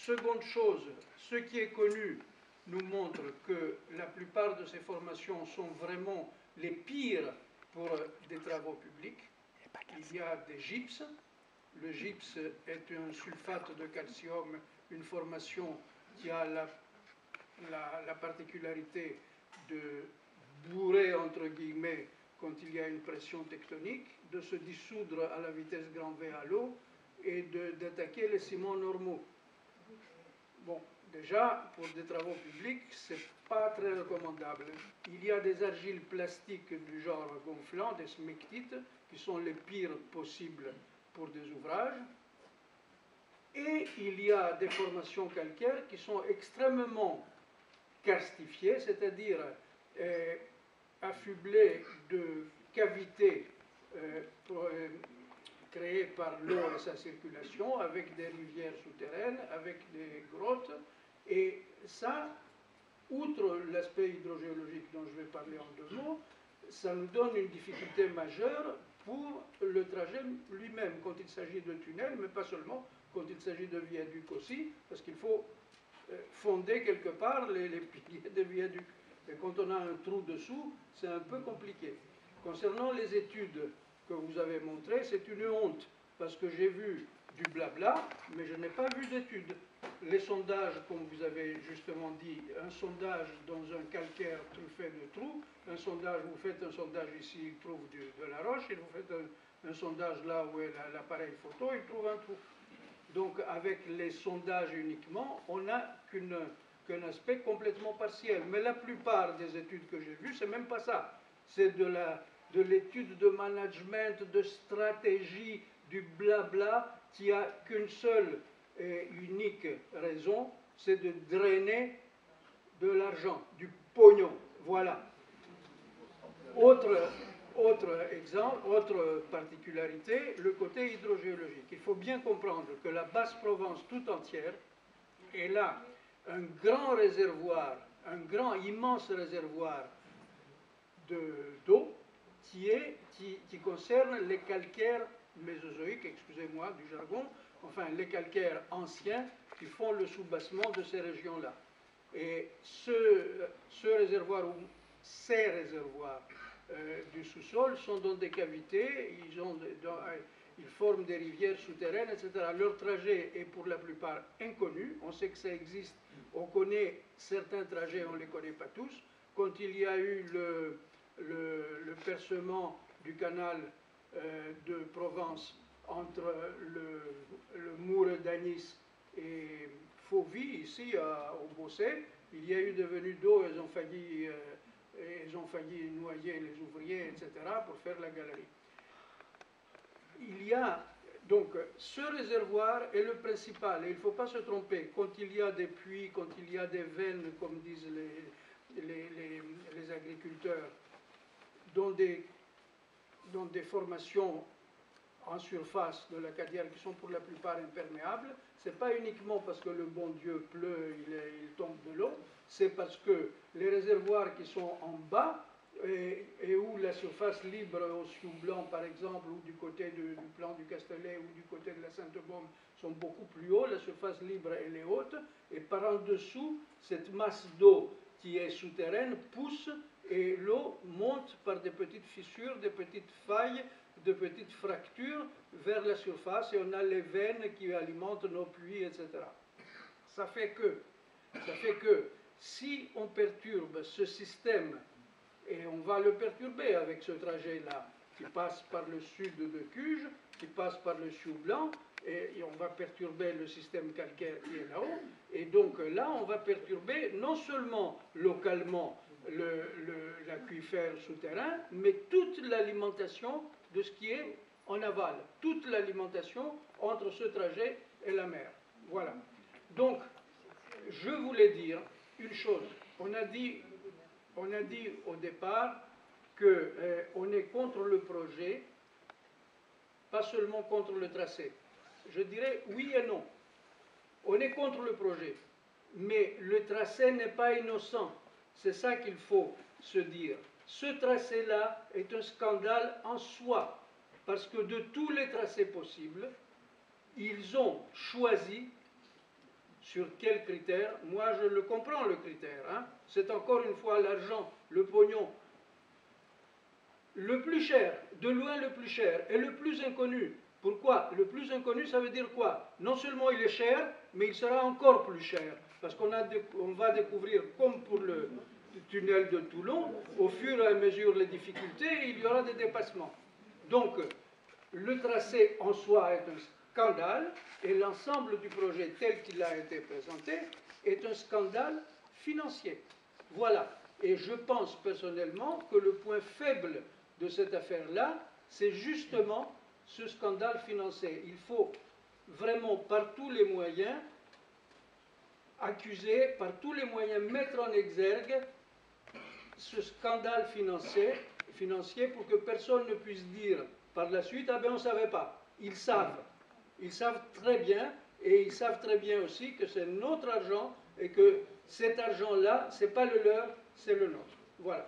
Seconde chose, ce qui est connu nous montre que la plupart de ces formations sont vraiment les pires pour des travaux publics. Il y a des gypses. Le gypse est un sulfate de calcium, une formation qui a la particularité de bourrer, entre guillemets, quand il y a une pression tectonique, de se dissoudre à la vitesse grand V à l'eau et d'attaquer les ciments normaux. Bon, déjà, pour des travaux publics, ce n'est pas très recommandable. Il y a des argiles plastiques du genre gonflant, des smectites, qui sont les pires possibles pour des ouvrages. Et il y a des formations calcaires qui sont extrêmement karstifiées, c'est-à-dire affublées de cavités créées par l'eau et sa circulation, avec des rivières souterraines, avec des grottes. Et ça, outre l'aspect hydrogéologique dont je vais parler en 2 mots, ça nous donne une difficulté majeure pour le trajet lui-même, quand il s'agit de tunnels, mais pas seulement, quand il s'agit de viaducs aussi, parce qu'il faut fonder quelque part les piliers des viaducs. Et quand on a un trou dessous, c'est un peu compliqué. Concernant les études que vous avez montrées, c'est une honte, parce que j'ai vu du blabla, mais je n'ai pas vu d'études. Les sondages, comme vous avez justement dit, un sondage dans un calcaire truffé de trous, un sondage, vous faites un sondage ici, il trouve de la roche, et vous faites un sondage là où est l'appareil photo, il trouve un trou. Donc avec les sondages uniquement, on n'a qu'un aspect complètement partiel. Mais la plupart des études que j'ai vues, c'est même pas ça. C'est de l'étude de management, de stratégie, du blabla, qui a qu'une seule et unique raison, c'est de drainer de l'argent, du pognon. Voilà. Autre exemple, autre particularité, le côté hydrogéologique. Il faut bien comprendre que la Basse-Provence tout entière est là un grand réservoir, un grand, immense réservoir d'eau qui concerne les calcaires mésozoïques, excusez-moi du jargon, enfin les calcaires anciens qui font le soubassement de ces régions-là. Et ce réservoir, ou ces réservoirs du sous-sol sont dans des cavités, ils forment des rivières souterraines, etc. Leur trajet est pour la plupart inconnu. On sait que ça existe, on connaît certains trajets, on ne les connaît pas tous. Quand il y a eu le percement du canal de Provence entre le Moure d'Anis et Fauvy, ici au Bossé, il y a eu des venues d'eau, ils ont failli noyer les ouvriers, etc., pour faire la galerie. Il y a donc ce réservoir est le principal, et il ne faut pas se tromper. Quand il y a des puits, quand il y a des veines, comme disent les agriculteurs, dans des formations en surface de la Cadière qui sont pour la plupart imperméables, ce n'est pas uniquement parce que le bon Dieu pleut, il tombe de l'eau, c'est parce que les réservoirs qui sont en bas et où la surface libre au Sioux Blanc par exemple, ou du côté du plan du Castellet ou du côté de la Sainte-Baume sont beaucoup plus hauts, la surface libre elle est haute, et par en dessous, cette masse d'eau qui est souterraine pousse et l'eau monte par des petites fissures, des petites failles, de petites fractures vers la surface, et on a les veines qui alimentent nos puits, etc. Ça fait que si on perturbe ce système, et on va le perturber avec ce trajet-là, qui passe par le sud de Cuges, qui passe par le Sioux Blanc, et on va perturber le système calcaire qui est là-haut, et donc là, on va perturber non seulement localement l'aquifère souterrain, mais toute l'alimentation de ce qui est en aval, toute l'alimentation entre ce trajet et la mer. Voilà. Donc, je voulais dire une chose. On a dit au départ qu'on est contre le projet, pas seulement contre le tracé. Je dirais oui et non. On est contre le projet, mais le tracé n'est pas innocent. C'est ça qu'il faut se dire. Ce tracé-là est un scandale en soi, parce que de tous les tracés possibles, ils ont choisi Sur quels critères? Moi, je le comprends, le critère. Hein. C'est encore une fois l'argent, le pognon, le plus cher, de loin le plus cher, et le plus inconnu. Pourquoi? Le plus inconnu, ça veut dire quoi? Non seulement il est cher, mais il sera encore plus cher. Parce qu'on va découvrir, comme pour le tunnel de Toulon, au fur et à mesure les difficultés, il y aura des dépassements. Donc, le tracé en soi est un scandale, et l'ensemble du projet tel qu'il a été présenté est un scandale financier. Voilà. Et je pense personnellement que le point faible de cette affaire-là, c'est justement ce scandale financier. Il faut vraiment par tous les moyens accuser, par tous les moyens mettre en exergue ce scandale financier pour que personne ne puisse dire par la suite, ah ben on ne savait pas. Ils savent très bien, et ils savent très bien aussi que c'est notre argent et que cet argent-là, ce n'est pas le leur, c'est le nôtre. Voilà.